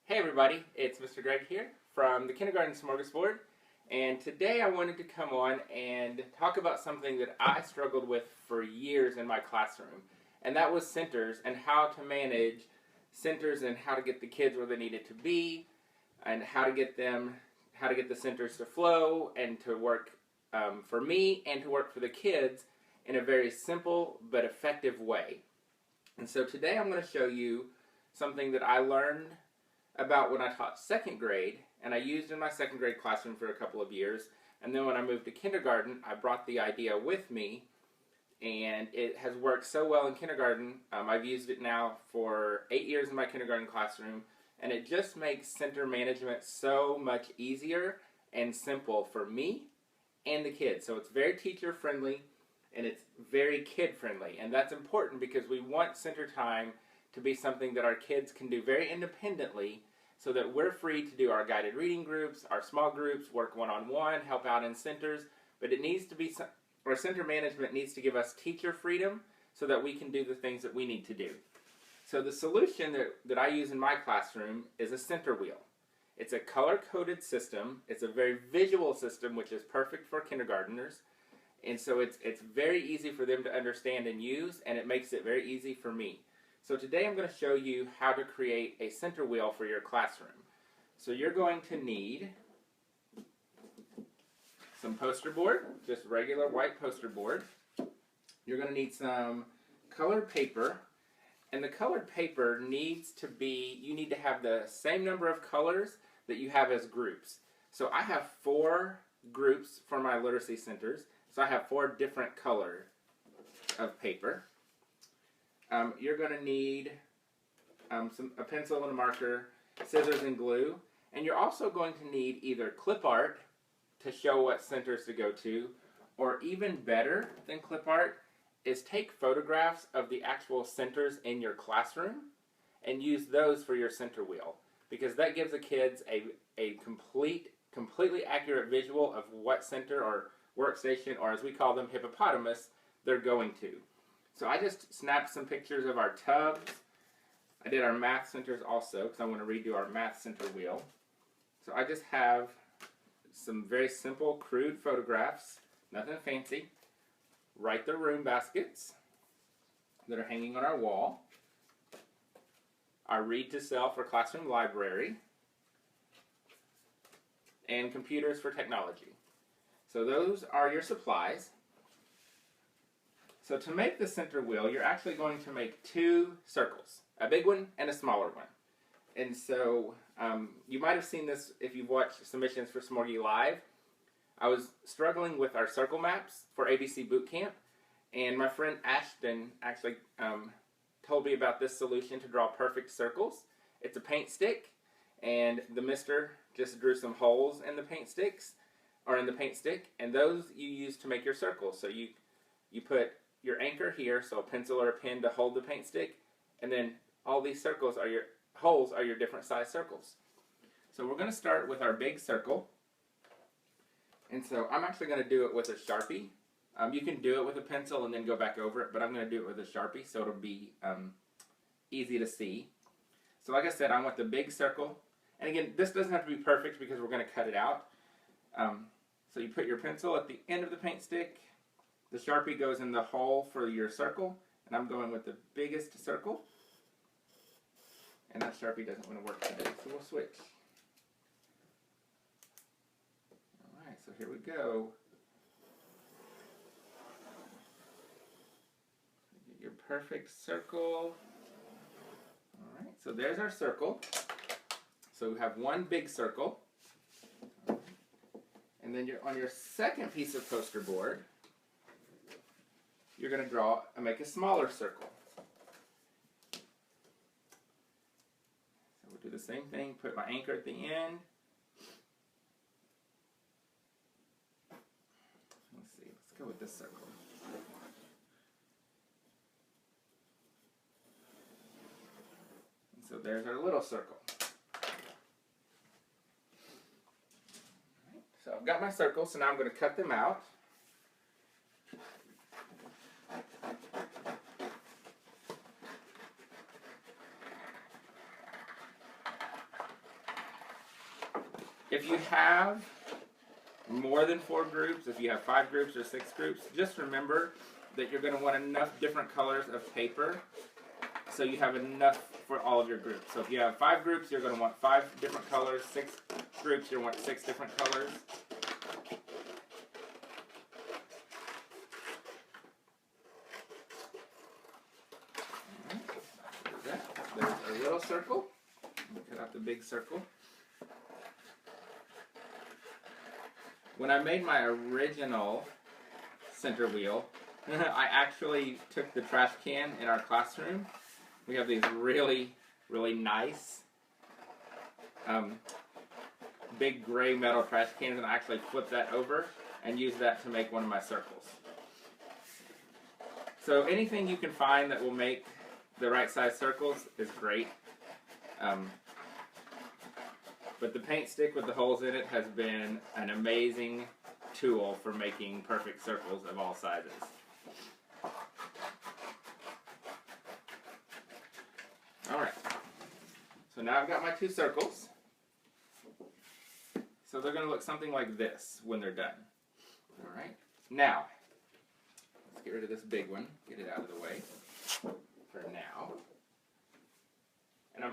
Hey everybody, it's Mr. Greg here from the Kindergarten Smorgasbord, and today I wanted to come on and talk about something that I struggled with for years in my classroom, and that was centers and how to manage centers and how to get the kids where they needed to be, and how to get the centers to flow and to work for me and to work for the kids in a very simple but effective way. And so today I'm going to show you something that I learned about when I taught second grade, and I used in my second grade classroom for a couple of years, and then when I moved to kindergarten, I brought the idea with me, and it has worked so well in kindergarten. I've used it now for 8 years in my kindergarten classroom, and it just makes center management so much easier and simple for me and the kids. So it's very teacher friendly, and it's very kid friendly, and that's important because we want center time to be something that our kids can do very independently, so that we're free to do our guided reading groups, our small groups, work one-on-one, help out in centers, but it needs to be, our center management needs to give us teacher freedom so that we can do the things that we need to do. So the solution that I use in my classroom is a center wheel. It's a color-coded system. It's a very visual system, which is perfect for kindergartners, and so it's very easy for them to understand and use, and it makes it very easy for me. So today I'm going to show you how to create a center wheel for your classroom. So you're going to need some poster board, just regular white poster board. You're going to need some colored paper, and the colored paper needs to be, you need to have the same number of colors that you have as groups. So I have 4 groups for my literacy centers, so I have 4 different colors of paper. You're going to need a pencil and a marker, scissors and glue, and you're also going to need either clip art to show what centers to go to, or even better than clip art is take photographs of the actual centers in your classroom and use those for your center wheel, because that gives the kids a completely accurate visual of what center or workstation, or as we call them, hippopotamus, they're going to. So I just snapped some pictures of our tubs. I did our math centers also, because I want to redo our math center wheel. So I just have some very simple, crude photographs, nothing fancy. Right there, room baskets that are hanging on our wall. Our read to sell for classroom library. And computers for technology. So those are your supplies. So to make the center wheel, you're actually going to make 2 circles, a big one and a smaller one. And so you might have seen this if you've watched submissions for Smorgy Live. I was struggling with our circle maps for ABC Boot Camp, and my friend Ashton actually told me about this solution to draw perfect circles. It's a paint stick, and the mister just drew some holes in the paint sticks, or in the paint stick, and those you use to make your circles. So you put your anchor here, so a pencil or a pen to hold the paint stick, and then all these circles are your holes are your different size circles. So we're going to start with our big circle, and so I'm actually going to do it with a Sharpie. You can do it with a pencil and then go back over it, but I'm going to do it with a Sharpie so it'll be easy to see. So like I said, I want the big circle, and again, this doesn't have to be perfect because we're going to cut it out. So you put your pencil at the end of the paint stick. The Sharpie goes in the hole for your circle, and I'm going with the biggest circle. And that Sharpie doesn't want to work today, so we'll switch. Alright, so here we go. Get your perfect circle. Alright, so there's our circle. So we have one big circle. And then you're on your second piece of poster board, you're going to draw and make a smaller circle. So we'll do the same thing, put my anchor at the end. Let's see, let's go with this circle. And so there's our little circle. So I've got my circles, so now I'm going to cut them out. If you have more than 4 groups, if you have 5 groups or 6 groups, just remember that you're going to want enough different colors of paper so you have enough for all of your groups. So if you have 5 groups, you're going to want 5 different colors. 6 groups, you're going to want 6 different colors. There's a little circle. Cut out the big circle. When I made my original center wheel, I actually took the trash can in our classroom. We have these really, really nice big gray metal trash cans, and I actually flipped that over and used that to make one of my circles. So anything you can find that will make the right size circles is great. But the paint stick with the holes in it has been an amazing tool for making perfect circles of all sizes. Alright, so now I've got my 2 circles. So they're going to look something like this when they're done. Alright, now, let's get rid of this big one, get it out of the way for now. And I'm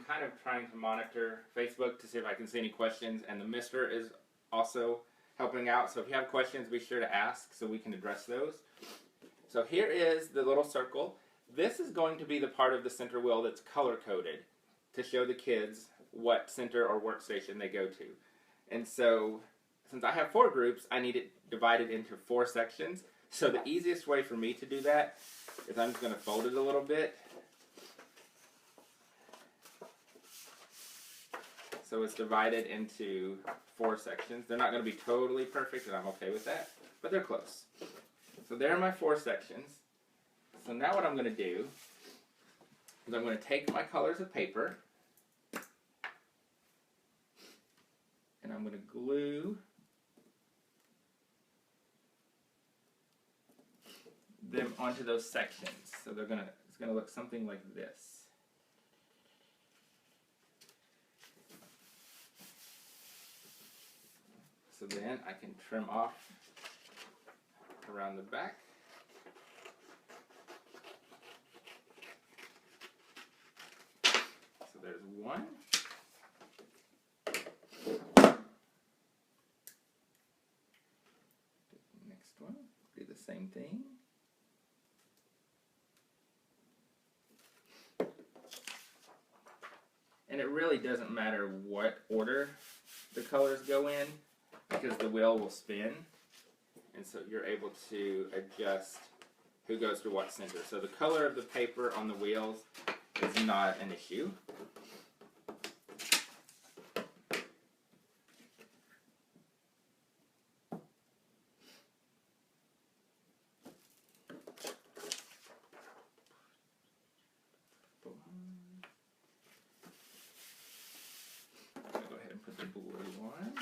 kind of trying to monitor Facebook to see if I can see any questions, and the mister is also helping out. So if you have questions, be sure to ask so we can address those. So here is the little circle. This is going to be the part of the center wheel that's color-coded to show the kids what center or workstation they go to. And so, since I have 4 groups, I need it divided into 4 sections. So the easiest way for me to do that is I'm just going to fold it a little bit. So it's divided into 4 sections. They're not going to be totally perfect, and I'm okay with that, but they're close. So there are my 4 sections. So now what I'm going to do is I'm going to take my colors of paper, and I'm going to glue them onto those sections. So it's going to look something like this. So then I can trim off around the back. So there's one. Next one, do the same thing. And it really doesn't matter what order the colors go in, because the wheel will spin, and so you're able to adjust who goes to what center. So the color of the paper on the wheels is not an issue. I'll go ahead and put the blue one.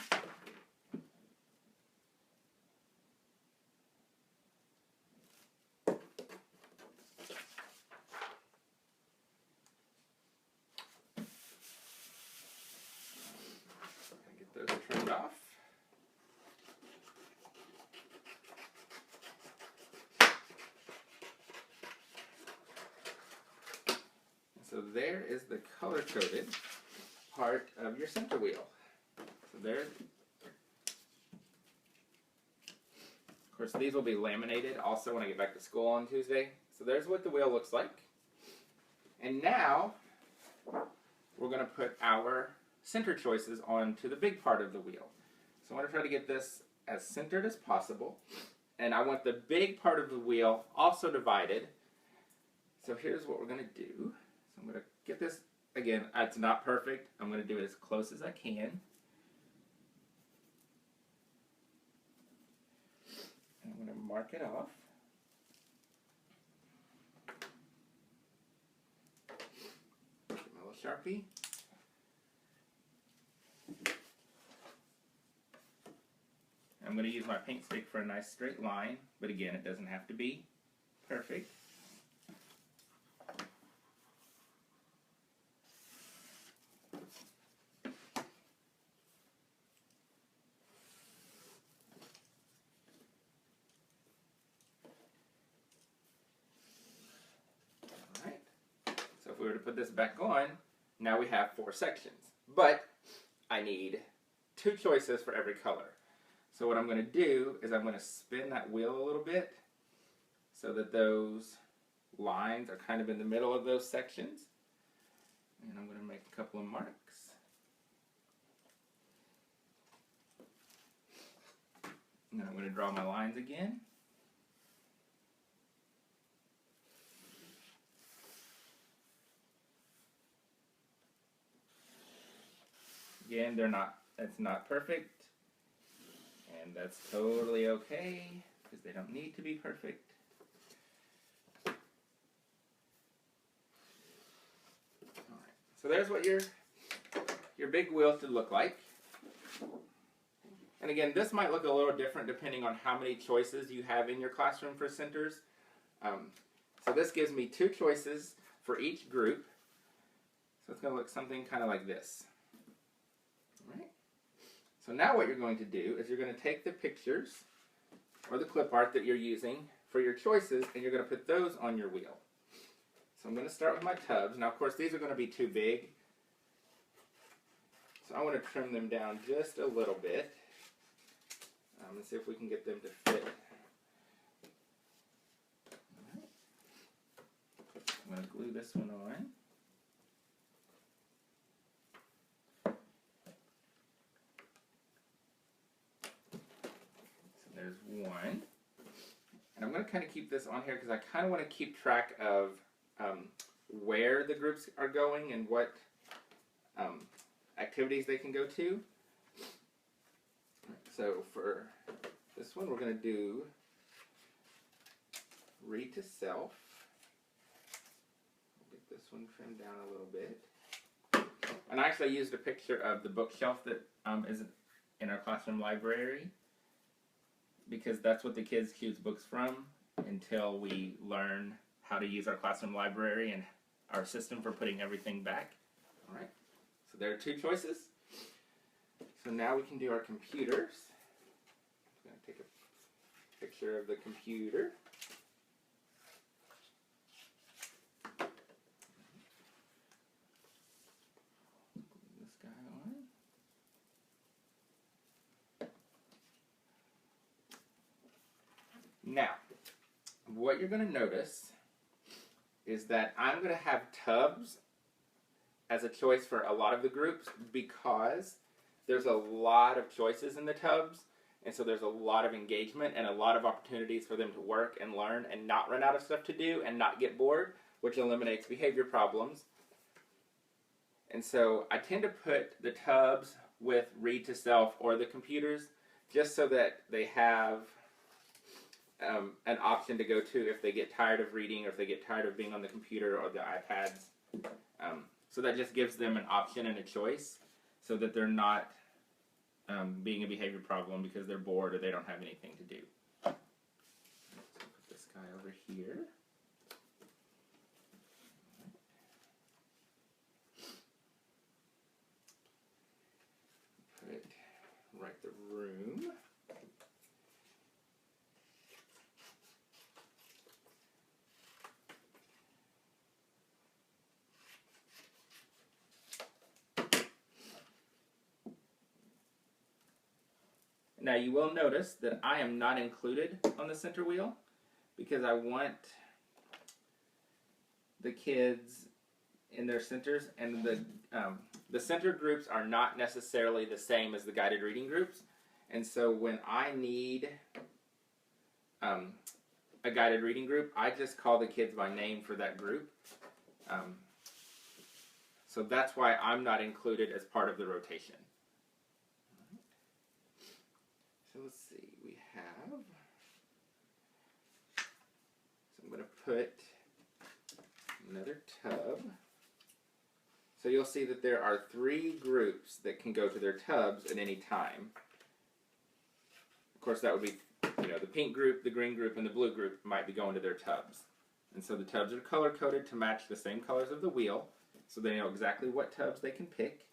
Those trimmed off. So there is the color-coded part of your center wheel. So there. Of course, these will be laminated also when I get back to school on Tuesday. So there's what the wheel looks like. And now we're going to put our center choices onto the big part of the wheel. So I want to try to get this as centered as possible, and I want the big part of the wheel also divided. So here's what we're going to do. So I'm going to get this, again, it's not perfect. I'm going to do it as close as I can. And I'm going to mark it off. Get my little Sharpie. I'm going to use my paint stick for a nice straight line, but again, it doesn't have to be perfect. put this back on, now we have 4 sections. But I need 2 choices for every color. So what I'm going to do is I'm going to spin that wheel a little bit so that those lines are kind of in the middle of those sections. And I'm going to make a couple of marks. And then I'm going to draw my lines again. Again, that's not perfect. And that's totally okay, because they don't need to be perfect. Alright, so there's what your big wheel should look like. And again, this might look a little different depending on how many choices you have in your classroom for centers. So this gives me 2 choices for each group. So it's going to look something kind of like this. Alright. So now what you're going to do is you're going to take the pictures or the clip art that you're using for your choices, and you're going to put those on your wheel. So I'm going to start with my tubs. Now, of course, these are going to be too big. So I want to trim them down just a little bit. And see if we can get them to fit. I'm going to glue this one on. So there's one. And I'm going to kind of keep this on here because I kind of want to keep track of where the groups are going and what activities they can go to. So for this one, we're going to do read to self. Get this one trimmed down a little bit. And I actually used a picture of the bookshelf that is in our classroom library, because that's what the kids choose books from until we learn how to use our classroom library and our system for putting everything back. All right. So there are 2 choices. So now we can do our computers. I'm going to take a picture of the computer. This guy on. Now, what you're going to notice is that I'm going to have tubs as a choice for a lot of the groups because there's a lot of choices in the tubs, and so there's a lot of engagement and a lot of opportunities for them to work and learn and not run out of stuff to do and not get bored, which eliminates behavior problems. And so I tend to put the tubs with read to self or the computers just so that they have an option to go to if they get tired of reading or if they get tired of being on the computer or the iPads. So that just gives them an option and a choice so that they're not being a behavior problem because they're bored or they don't have anything to do. So put this guy over here. Write the room. Now you will notice that I am not included on the center wheel because I want the kids in their centers, and the center groups are not necessarily the same as the guided reading groups. And so when I need a guided reading group, I just call the kids by name for that group. So that's why I'm not included as part of the rotation. So let's see, we have, so I'm going to put another tub. So you'll see that there are 3 groups that can go to their tubs at any time. Of course, that would be, the pink group, the green group, and the blue group might be going to their tubs. And so the tubs are color-coded to match the same colors of the wheel, so they know exactly what tubs they can pick.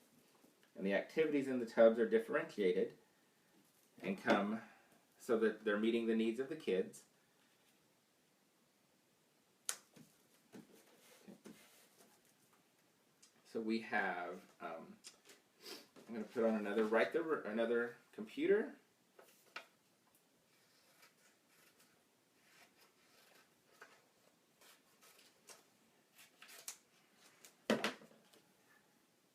And the activities in the tubs are differentiated and come so that they're meeting the needs of the kids. So we have, I'm going to put on another computer.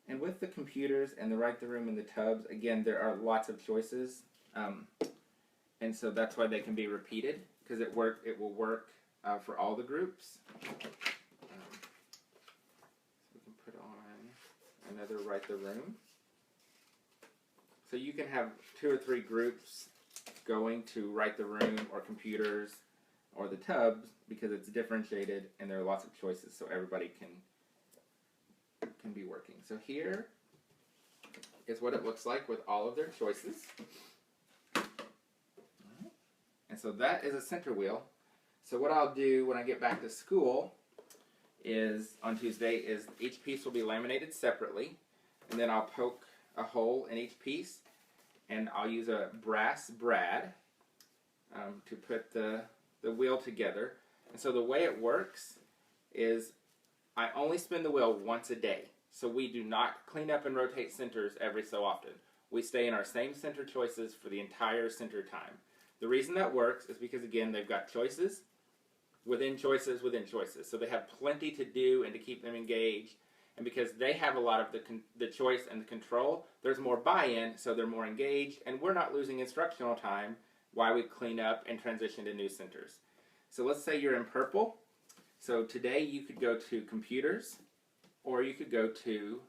And with the computers and the right the room and the tubs, again, there are lots of choices. And so that's why they can be repeated, because it will work for all the groups. So we can put on another right the room. So you can have 2 or 3 groups going to right the room or computers or the tubs, because it's differentiated and there are lots of choices, so everybody can be working. So here is what it looks like with all of their choices. And so that is a center wheel. So what I'll do when I get back to school is, on Tuesday, is each piece will be laminated separately, and then I'll poke a hole in each piece, and I'll use a brass brad to put the wheel together. And so the way it works is I only spin the wheel once a day. So we do not clean up and rotate centers every so often. We stay in our same center choices for the entire center time. The reason that works is because, again, they've got choices within choices within choices. So they have plenty to do and to keep them engaged. And because they have a lot of the choice and the control, there's more buy-in, so they're more engaged, and we're not losing instructional time while we clean up and transition to new centers. So let's say you're in purple. So today you could go to computers, or you could go to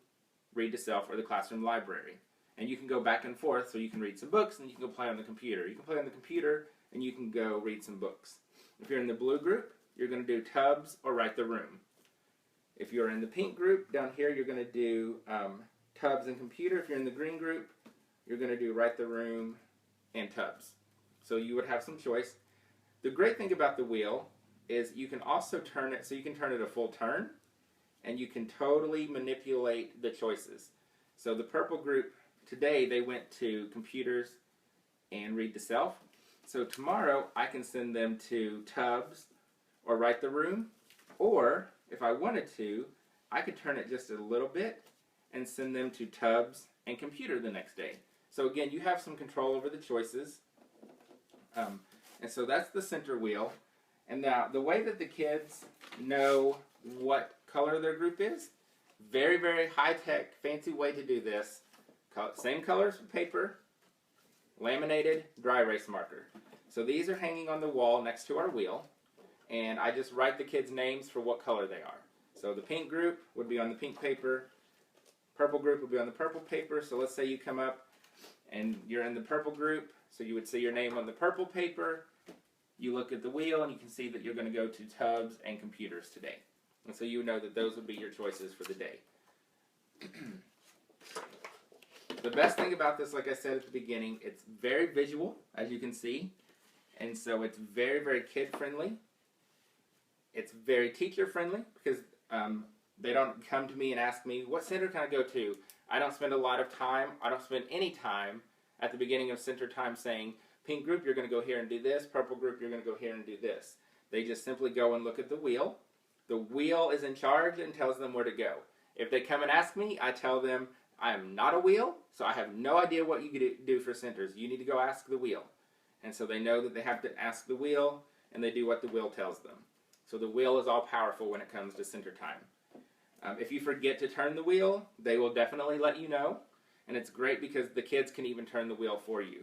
Read to Self or the classroom library. And you can go back and forth, so you can read some books and you can go play on the computer. You can play on the computer and you can go read some books. If you're in the blue group, you're going to do tubs or right the room. If you're in the pink group, down here you're going to do tubs and computer. If you're in the green group, you're going to do right the room and tubs. So you would have some choice. The great thing about the wheel is you can also turn it, so you can turn it a full turn, and you can totally manipulate the choices. So the purple group, today they went to computers and Read to Self. So tomorrow I can send them to tubs or right the room, or if I wanted to, I could turn it just a little bit and send them to tubs and computer the next day. So again, you have some control over the choices. And so that's the center wheel. And now, the way that the kids know what color their group is, very, very high-tech, fancy way to do this. Same colors for paper, laminated, dry erase marker. So these are hanging on the wall next to our wheel, and I just write the kids' names for what color they are. So the pink group would be on the pink paper, purple group would be on the purple paper. So let's say you come up and you're in the purple group, so you would see your name on the purple paper. You look at the wheel and you can see that you're going to go to tubs and computers today. And so you know that those would be your choices for the day. The best thing about this, like I said at the beginning, it's very visual, as you can see. And so it's very, very kid-friendly. It's very teacher-friendly, because they don't come to me and ask me, what center can I go to? I don't spend a lot of time, I don't spend any time at the beginning of center time saying, pink group, you're going to go here and do this. Purple group, you're going to go here and do this. They just simply go and look at the wheel. The wheel is in charge and tells them where to go. If they come and ask me, I tell them, I am not a wheel, so I have no idea what you do for centers. You need to go ask the wheel. And so they know that they have to ask the wheel, and they do what the wheel tells them. So the wheel is all powerful when it comes to center time. If you forget to turn the wheel, they will definitely let you know. And it's great because the kids can even turn the wheel for you.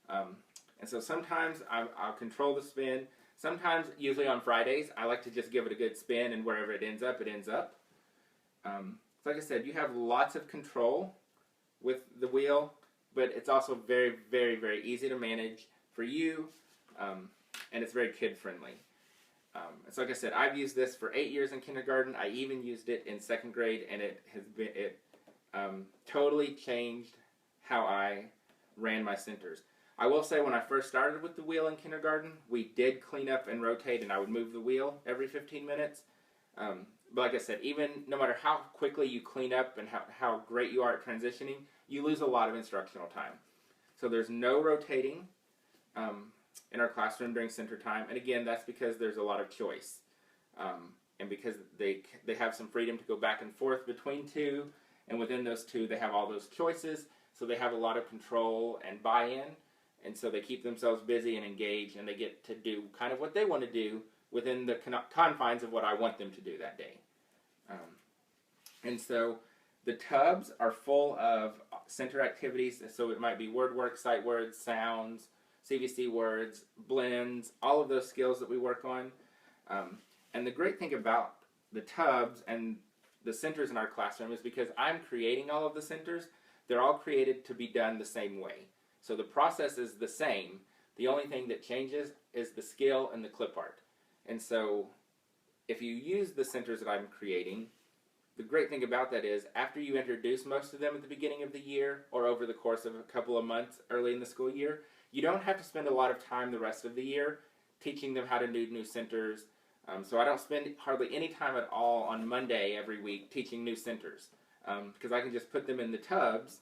And so sometimes I'll control the spin. Sometimes, usually on Fridays, I like to just give it a good spin, and wherever it ends up, it ends up. So like I said, you have lots of control with the wheel, but it's also very, very, very easy to manage for you, and it's very kid-friendly. So like I said, I've used this for 8 years in kindergarten. I even used it in 2nd grade, and it totally changed how I ran my centers. I will say when I first started with the wheel in kindergarten, we did clean up and rotate, and I would move the wheel every 15 minutes. But like I said, even no matter how quickly you clean up and how great you are at transitioning, you lose a lot of instructional time. So there's no rotating in our classroom during center time. And again, that's because there's a lot of choice. and because they have some freedom to go back and forth between two, and within those two they have all those choices, so they have a lot of control and buy-in, and so they keep themselves busy and engaged, and they get to do kind of what they want to do within the confines of what I want them to do that day. And so the tubs are full of center activities, so it might be word work, sight words, sounds, CVC words, blends, all of those skills that we work on. And the great thing about the tubs and the centers in our classroom is because I'm creating all of the centers, they're all created to be done the same way. So the process is the same. The only thing that changes is the skill and the clip art. And so if you use the centers that I'm creating, the great thing about that is after you introduce most of them at the beginning of the year or over the course of a couple of months early in the school year, you don't have to spend a lot of time the rest of the year teaching them how to do new centers. So I don't spend hardly any time at all on Monday every week teaching new centers because I can just put them in the tubs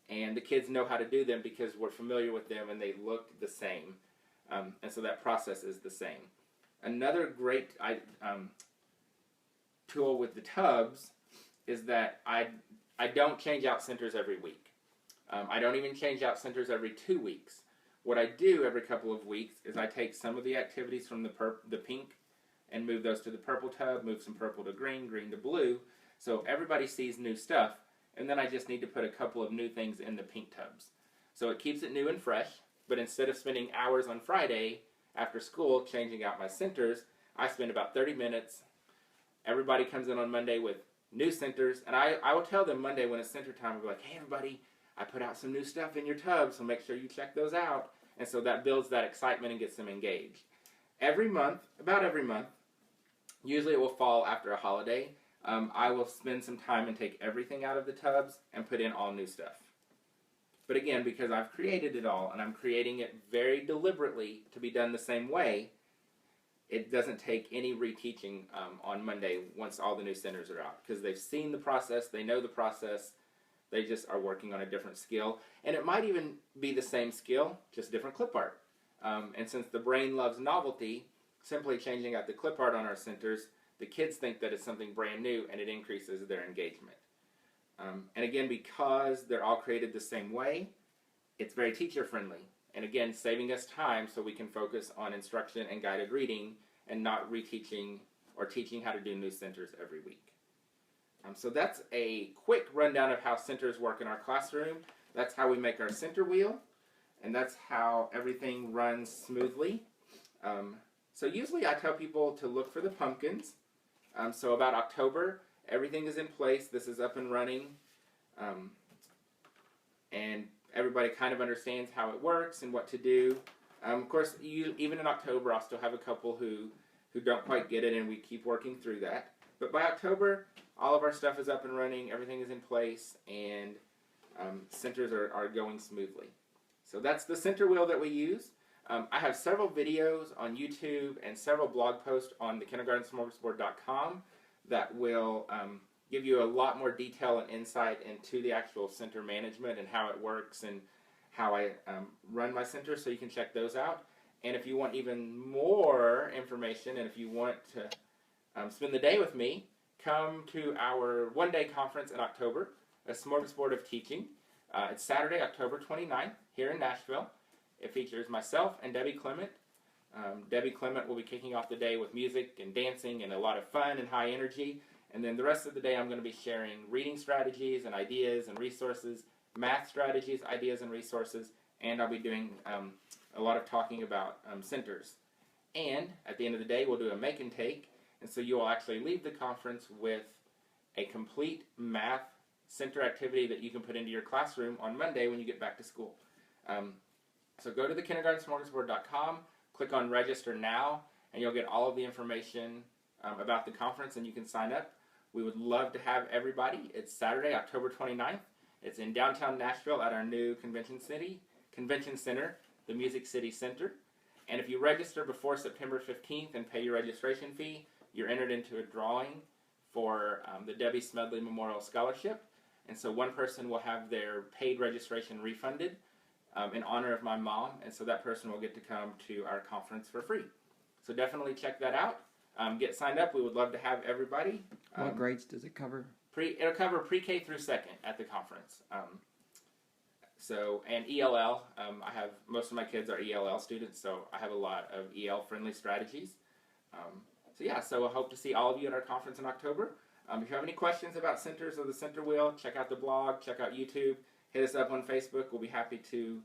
and the kids know how to do them because we're familiar with them and they look the same. And so that process is the same. Another great tool with the tubs is that I don't change out centers every week. I don't even change out centers every 2 weeks. What I do every couple of weeks is I take some of the activities from the pink and move those to the purple tub, move some purple to green, green to blue, so everybody sees new stuff, and then I just need to put a couple of new things in the pink tubs. So it keeps it new and fresh, but instead of spending hours on Friday after school changing out my centers, I spend about 30 minutes. Everybody comes in on Monday with new centers, and I will tell them Monday when it's center time, I'll be like, hey everybody, I put out some new stuff in your tub, so make sure you check those out. And so that builds that excitement and gets them engaged. Every month, about every month, usually it will fall after a holiday, I will spend some time and take everything out of the tubs and put in all new stuff. But again, because I've created it all, and I'm creating it very deliberately to be done the same way, it doesn't take any reteaching on Monday once all the new centers are out, because they've seen the process, they know the process, they just are working on a different skill. And it might even be the same skill, just different clip art. And since the brain loves novelty, simply changing out the clip art on our centers, the kids think that it's something brand new, and it increases their engagement. And again, because they're all created the same way, it's very teacher friendly. And again, saving us time so we can focus on instruction and guided reading and not reteaching or teaching how to do new centers every week. So that's a quick rundown of how centers work in our classroom. That's how we make our center wheel, and that's how everything runs smoothly. So usually I tell people to look for the pumpkins. So about October, everything is in place. This is up and running. And everybody kind of understands how it works and what to do. Of course, even in October, I'll still have a couple who don't quite get it, and we keep working through that. But by October, all of our stuff is up and running, everything is in place, and centers are going smoothly. So that's the center wheel that we use. I have several videos on YouTube and several blog posts on the kindergartensmorgasbord.com that will give you a lot more detail and insight into the actual center management and how it works and how I run my center, so you can check those out. And if you want even more information, and if you want to spend the day with me, come to our one-day conference in October, a Smorgasbord of Teaching. It's Saturday, October 29th, here in Nashville. It features myself and Debbie Clement. Debbie Clement will be kicking off the day with music and dancing and a lot of fun and high energy. And then the rest of the day I'm going to be sharing reading strategies and ideas and resources, math strategies, ideas and resources, and I'll be doing a lot of talking about centers. And at the end of the day we'll do a make and take, and so you will actually leave the conference with a complete math center activity that you can put into your classroom on Monday when you get back to school. So go to the kindergartensmorgasbord.com, click on register now, and you'll get all of the information about the conference, and you can sign up. We would love to have everybody. It's Saturday, October 29th. It's in downtown Nashville at our new convention center, the Music City Center. And if you register before September 15th and pay your registration fee, you're entered into a drawing for the Debbie Smedley Memorial Scholarship. And so one person will have their paid registration refunded in honor of my mom, and so that person will get to come to our conference for free. So definitely check that out. get signed up. We would love to have everybody. What grades does it cover? It'll cover pre-K through second at the conference. And ELL. I have most of my kids are ELL students, so I have a lot of EL-friendly strategies. So I hope to see all of you at our conference in October. If you have any questions about centers or the center wheel, check out the blog, check out YouTube, hit us up on Facebook. We'll be happy to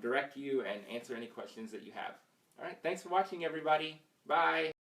direct you and answer any questions that you have. All right, thanks for watching, everybody. Bye.